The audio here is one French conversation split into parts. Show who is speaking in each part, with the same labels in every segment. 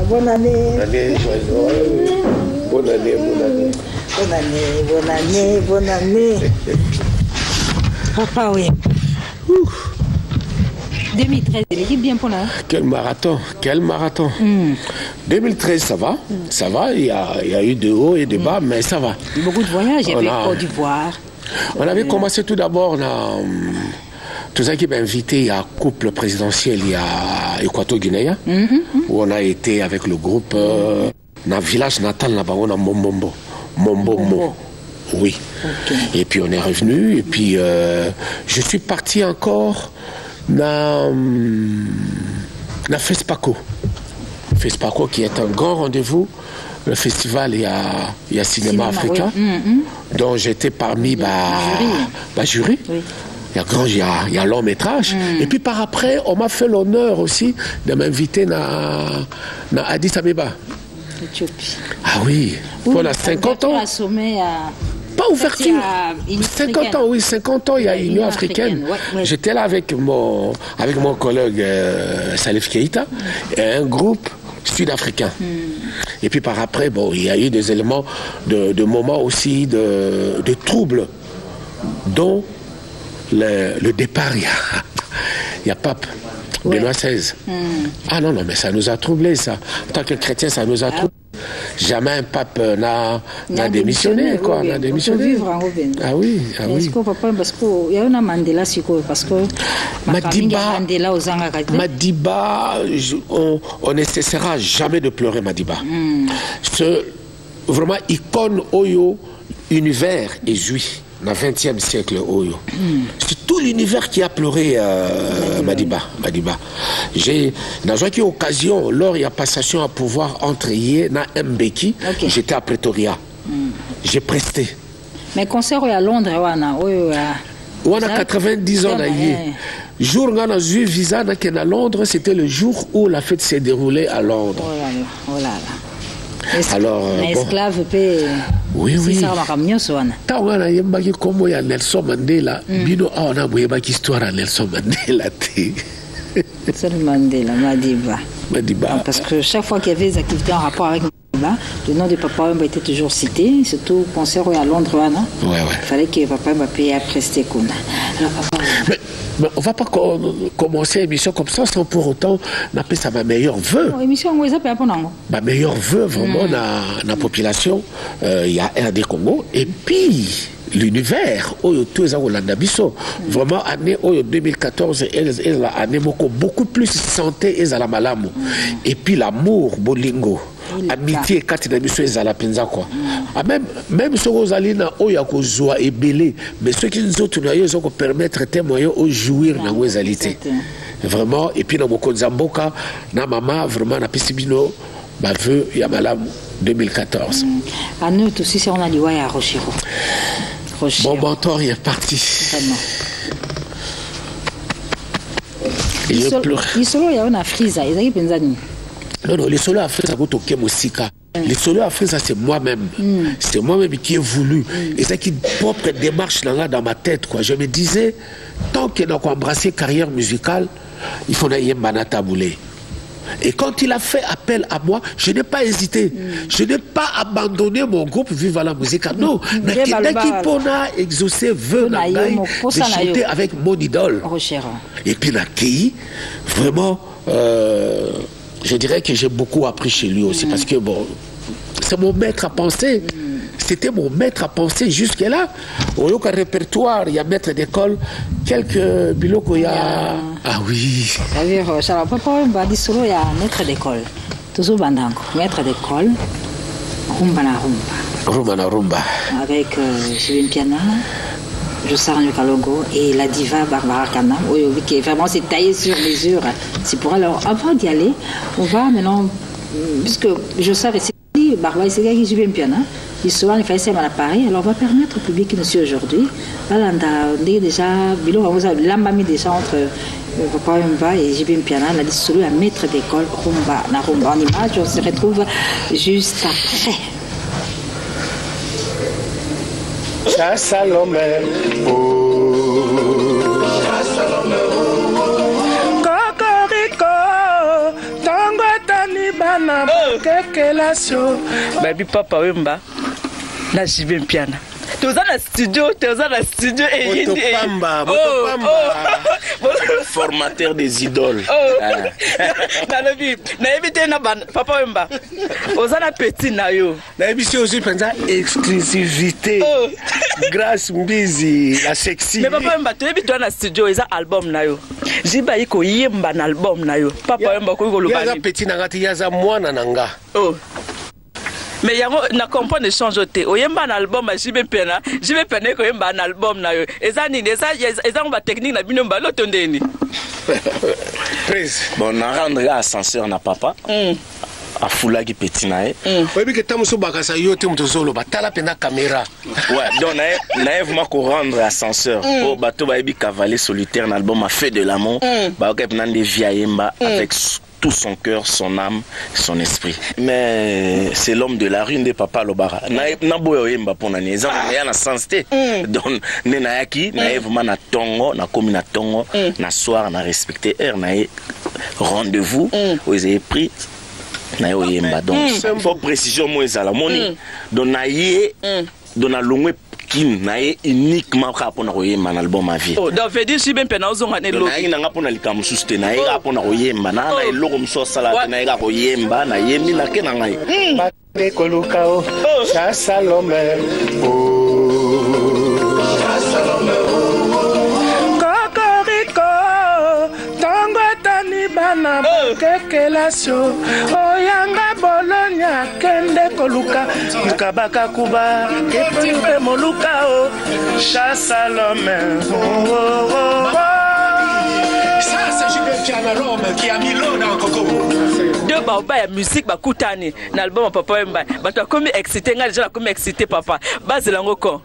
Speaker 1: Bonne année.
Speaker 2: Bonne année, joyeux. Bonne année, bonne année.
Speaker 1: Bonne année, bonne année, bonne année. Papa, oui. 2013, l'équipe bien pour là.
Speaker 2: Quel marathon, quel marathon. 2013, ça va, ça va. Il y a eu de hauts et de bas, mais ça va.
Speaker 1: Beaucoup de voyages, il y avait Côte d'Ivoire.
Speaker 2: On avait commencé tout d'abord dans tout ça qui m'a invité, il y a couple présidentiel, il y a Équato-Guinéen, où on a été avec le groupe dans le village natal là-bas, on a Mombombo. Oui. Okay. Et puis on est revenu, et puis je suis parti encore dans FESPACO. FESPACO qui est un grand rendez-vous, le festival, il y a cinéma africain, dont j'étais parmi jury. Oui. Il y a long métrage. Et puis par après, on m'a fait l'honneur aussi de m'inviter dans Addis Abeba. Ah oui, pour la 50 ans. Pas ouverture. 50 ans, oui, 50 ans, il y a l'Union africaine. Ouais. J'étais là avec mon collègue Salif Keïta et un groupe sud-africain. Et puis par après, bon, il y a eu des éléments de moments aussi de troubles, dont le départ, il y a Pape Benoît XVI. Ah non, mais ça nous a troublés, ça. En tant que chrétien, ça nous a troublés. Jamais un pape n'a démissionné, quoi. N'a démissionné. Ah oui, ah oui.
Speaker 1: Parce qu'il y a une Mandela, parce que
Speaker 2: Madiba, on ne cessera jamais de pleurer Madiba. Vraiment, icône Oyo, univers et juif. Dans le XXe siècle, c'est tout l'univers qui a pleuré Madiba. J'ai, dans une occasion, lors il y a passation à pouvoir entre hier dans Mbeki, j'étais à Pretoria. J'ai presté.
Speaker 1: Mais concert à Londres,
Speaker 2: on a 90 ans. Jour où on a eu visa à Londres, c'était le jour où la fête s'est déroulée à Londres.
Speaker 1: Oh là là.
Speaker 2: Alors,
Speaker 1: esclave peut.
Speaker 2: Oui.
Speaker 1: Ça va ramener ça.
Speaker 2: Tant on a yembaki comme il y a Nelson Mandela, bino on a yembaki histoire à Nelson Mandela.
Speaker 1: C'est Mandela, Madiba. Parce que chaque fois qu'il y avait des activités en rapport avec Madiba, le nom de Papa Wemba était toujours cité, surtout au concert à Londres. Il fallait que Papa Wemba paye à prester comme. Alors Papa.
Speaker 2: Mais on ne va pas commencer l'émission comme ça sans pour autant appeler ça ma meilleure vœu. Ma meilleure vœu vraiment dans la population, il y a RD Congo et puis l'univers, vraiment année 2014, elle a année beaucoup plus santé et la malamu. Et puis l'amour, bolingo. Amitié katina biso ezala penza quoi. Même ce Rosalina oya ko joie et belé, mais ceux qui nous autres nayo zo ko permettre témoigner au jouir na wezalité. Vraiment et puis na moko Zamboka na mama vraiment na pisibino ba veu ya malamu 2014.
Speaker 1: À nous aussi c'est on a liwa ya Rochero.
Speaker 2: Bon mentor il est parti.
Speaker 1: Vraiment.
Speaker 2: Il
Speaker 1: y a une frise, ils ont pensé.
Speaker 2: Non, les solos à faire, les solos à faire, c'est moi-même. C'est moi-même qui ai voulu. Et c'est une propre démarche dans ma tête, quoi. Je me disais, tant qu'il a embrassé carrière musicale, il faut y manata boulé. Et quand il a fait appel à moi, je n'ai pas hésité. Je n'ai pas abandonné mon groupe Viva la musique. Non, mais qui a exaucé veut de chanter avec mon idole. Et puis l'accueilli, vraiment. Je dirais que j'ai beaucoup appris chez lui aussi parce que bon, c'est mon maître à penser. C'était mon maître à penser jusque-là. Au lieu qu'un répertoire, il y a maître d'école, quelques biloko, il y a. Ah oui.
Speaker 1: C'est-à-dire, papa, il y a maître d'école. Toujours bandango. Maître d'école, rumba na rumba.
Speaker 2: Rumba na rumba.
Speaker 1: Avec Julien Piana. Jossar Nyokalogo et la diva Barbara Kana, qui vraiment c'est taillé sur mesure. C'est pour alors avant d'y aller, on va maintenant, puisque Jossar est ici, Barbara c'est qui joue bien, ils sont en fait à Paris, alors on va permettre au public qui nous suit aujourd'hui, voilà, on est déjà, on a l'ambami déjà entre Papa Wemba et Jibim Piana, on a dit celui à maître d'école Rumba, na Rumba en image, on se retrouve juste après.
Speaker 2: Salome, Cocorico,
Speaker 3: kekelasio babi papa wemba na jibe mpiana toza na studio
Speaker 2: Motopamba formateur des idoles
Speaker 3: nayebi te na papa wemba oza na petit na yo
Speaker 2: nayebi si aussi penza exclusivité grâce mbizi la sexy
Speaker 3: mais papa wemba toyebi to na studio eza album na yo jiba iko yemba na album na yo papa wemba ko koloba
Speaker 2: yaza petit na ngati yaza mwana nanga
Speaker 3: mais yango na comprendre change te oyemba na album jibe pena ko yemba na album na yo eza nini eza ba technique na bino ba loto ndeni
Speaker 4: bon na rendre ascenseur na papa a fulaki petit nae
Speaker 2: oyebi ke tamuso bakasa yo te muto zolo batala pena caméra
Speaker 4: ouais donc nae vraiment ko rendre ascenseur au bateau ba yebi cavalier solitaire na album a fait de l'amour ba ok pena de viayemba avec tout son cœur, son âme, son esprit. Mais c'est l'homme de la rue de papa Lobara. Na boyo yemba pona ni ezana ya na sensité. Donc ne na yaki na vraiment na tongo, na komi na tongo, na soir na respecter heure na rendez-vous où ils avaient pris na yemba. Donc faut précision moi ezala moni. Donc na yé donc na longwe kin na uniquement pour na koyemba na album ma vie.
Speaker 3: Oh, donc veut dire si ben pena ozonga ne lo.
Speaker 4: Na nga nga pona likamu suste na nga pona koyemba na na eloko mso sala na nga koyemba na yembi na ke na ngai.
Speaker 2: Bate kolukao cha Salome.
Speaker 3: Kokoriko tango tani bana kekelasio oyanga bolonya kende koluka mukabaka kuba kepe moluka o cha Salome.
Speaker 2: Ça c'est Jibe Mpiana Rome qui a mis l'eau dans le coco.
Speaker 3: De ba musique ba kutani na album papa wemba bato komi excité nga déjà komi excité papa bazelango ko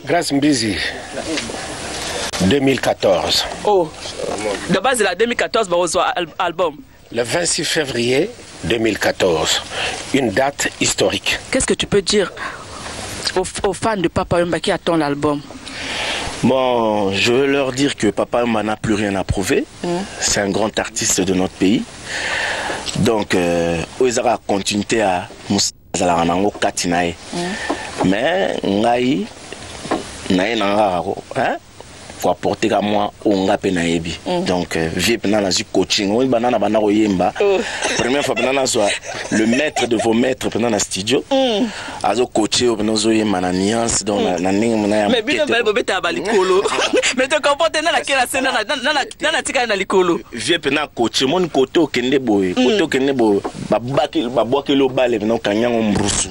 Speaker 2: Grâce Mbizi 2014.
Speaker 3: Oh de base la 2014 ba reçoit album
Speaker 2: le 26 février 2014, une date historique.
Speaker 3: Qu'est-ce que tu peux dire aux fans de Papa Wemba qui attendent l'album?
Speaker 4: Bon, je veux leur dire que Papa Wemba n'a plus rien à prouver. C'est un grand artiste de notre pays. Donc, ils auront continué à Moussalango Katinae. Mais, Ngai, Nae Nangaro, hein? Faut apporter à moi onga penaebi. Donc vie pendant la coaching, on banana banana yemba. Première fois pendant le maître de vos maîtres pendant la studio. Azo coacher pendant zo yemba na nuance donc na ninga na.
Speaker 3: Mais bien belle bobeta balikolo. Mais te comporter na la kela scène na tika na likolo.
Speaker 4: Vie pendant coacher mon koto kende boy, koto kende boy. Babwaki lo bale pendant kanyango mbrusu.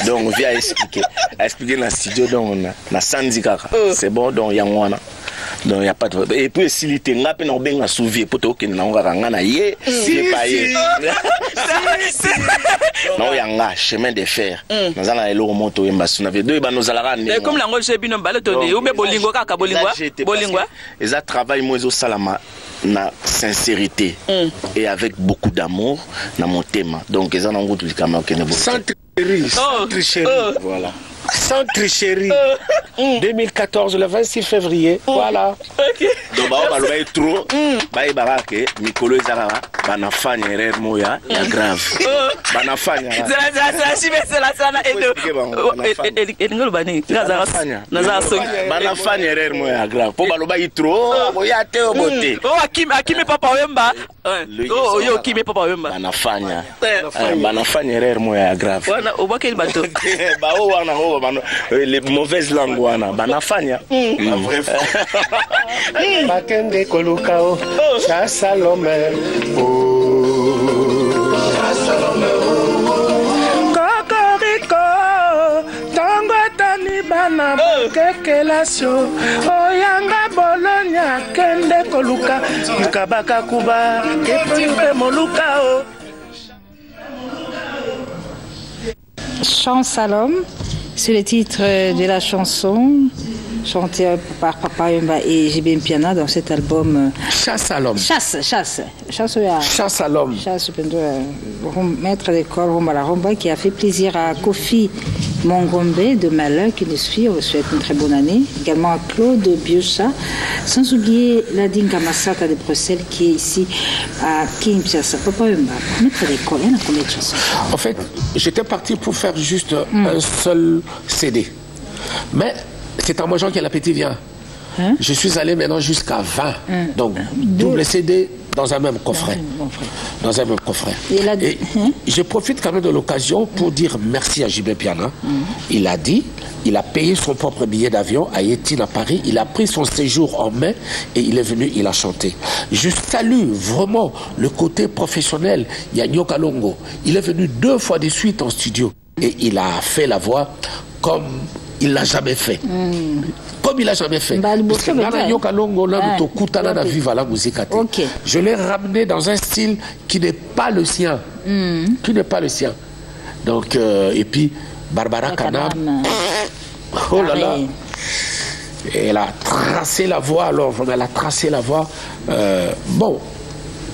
Speaker 4: Donc vie à expliquer na studio donc na sandika. C'est bon donc yangwana. Donc il n'y a pas de... Et puis s'il était là, il y a un souvenir pour toi qui n'a pas yé, c'est pas yé. Non, il y a un chemin de fer. Nous allons aller au moto et nous avons deux nous allons
Speaker 3: comme la roche bino balotonné ou bien bolingo kaka bolingwa bolingwa.
Speaker 4: Et ça travaille moi au salama na sincérité et avec beaucoup d'amour dans mon thème. Donc ils ont goût du camarade qui ne veut
Speaker 2: sans tricherie, sans tricherie. Voilà. Sans tricherie. 2014, le 26 février. Voilà.
Speaker 3: Ok.
Speaker 4: Donc, bah, va être trop. Bah, il va que Nicolo Zara, Banafan et Moya, il y a grave. Banafan.
Speaker 3: C'est la sana et
Speaker 4: Banafan et Moya, grave. Pour Baloba, il trop. Moya, t'es au beauté.
Speaker 3: Oh, Akime Papa Wemba. Oh, yo, Akime Papa Wemba.
Speaker 4: Banafan. Banafan et Moya, grave.
Speaker 3: Voilà, au baquet, bateau.
Speaker 4: Bah, les mauvaises langues wana banafanya
Speaker 2: bakende kolukao cha Salome kokoriko tango tani bana kekelasio oyanga bolonya kende koluka mukabaka kuba kepe molukao.
Speaker 1: Chant Salom, c'est le titre de la chanson chanté par Papa Yomba et JB Mpiana dans cet album.
Speaker 2: Chasse à l'homme.
Speaker 1: Chasse à
Speaker 2: l'homme.
Speaker 1: Chasse, maître d'école Rumba Rumba, qui a fait plaisir à Kofi Mongombe de Malheur qui nous suit. On vous souhaite une très bonne année. Également à Claude Biocha. Sans oublier Ladinga Massata de Bruxelles qui est ici à Kinshasa. Papa Yomba, maître d'école, il y en a combien de chansons?
Speaker 2: En fait, j'étais parti pour faire juste un seul CD. Mais c'est en mangeant que l'appétit vient. Je suis allé maintenant jusqu'à 20. Donc, double CD dans un même coffret. Dans un même coffret. Et je profite quand même de l'occasion pour dire merci à JB Mpiana. Il a dit, il a payé son propre billet d'avion à Yétine à Paris. Il a pris son séjour en mai et il est venu, il a chanté. Je salue vraiment le côté professionnel. Yanyo Kalongo. Il est venu 2 fois de suite en studio. Et il a fait la voix comme il l'a jamais fait. Comme il l'a jamais fait. Parce que je l'ai ramené dans un style qui n'est pas le sien. Qui n'est pas le sien. Donc, et puis, Barbara Kanam. Oh là là. Elle a tracé la voix. Alors, elle a tracé la voix. Bon.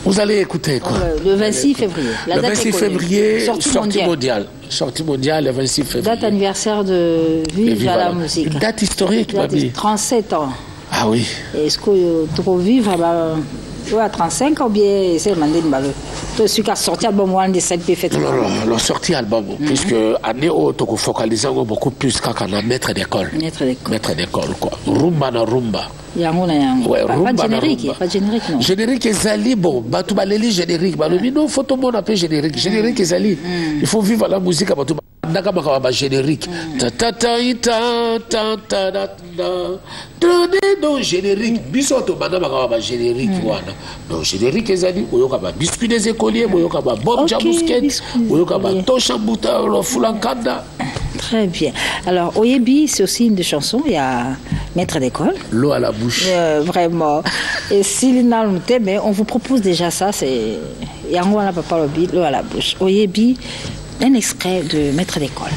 Speaker 2: Vous allez écouter quoi?
Speaker 1: Le 26 février.
Speaker 2: Le 26 février, sortie mondiale. Sortie mondiale, le 26 février.
Speaker 1: Date anniversaire de Vive à la musique.
Speaker 2: Une date historique, mamie.
Speaker 1: 37 ans.
Speaker 2: Ah oui.
Speaker 1: Est-ce que tu peux vivre à 35 ans ou bien c'est demandé de balou? Tu suis qu'à sortir album ou des 5 p fait.
Speaker 2: Non, sorti album, puisque année où tu peux focaliser beaucoup plus qu'à un maître d'école. Maître d'école, quoi. Rumba na rumba.
Speaker 1: Ouais, pas générique, pas générique, non.
Speaker 2: Générique Ezali, bon, tu vas aller générique. Non, faut tout le monde appeler générique. Générique Ezali. Il faut vivre la musique à tout le générique. Non, générique. Bisoto, madame, générique. Non, générique Ezali. Oyokaba biscuit des écoliers, oyokaba Bob Jamousket, oyokaba Toshambuta, Fulankanda.
Speaker 1: Très bien. Alors, Oyebi, c'est aussi une des chansons. Il y a Maître d'école.
Speaker 2: L'eau à la bouche.
Speaker 1: Vraiment. Et s'il n'a pas mais on vous propose déjà ça. C'est Yango à la papa l'eau à la bouche. Oyebi, un extrait de Maître d'école.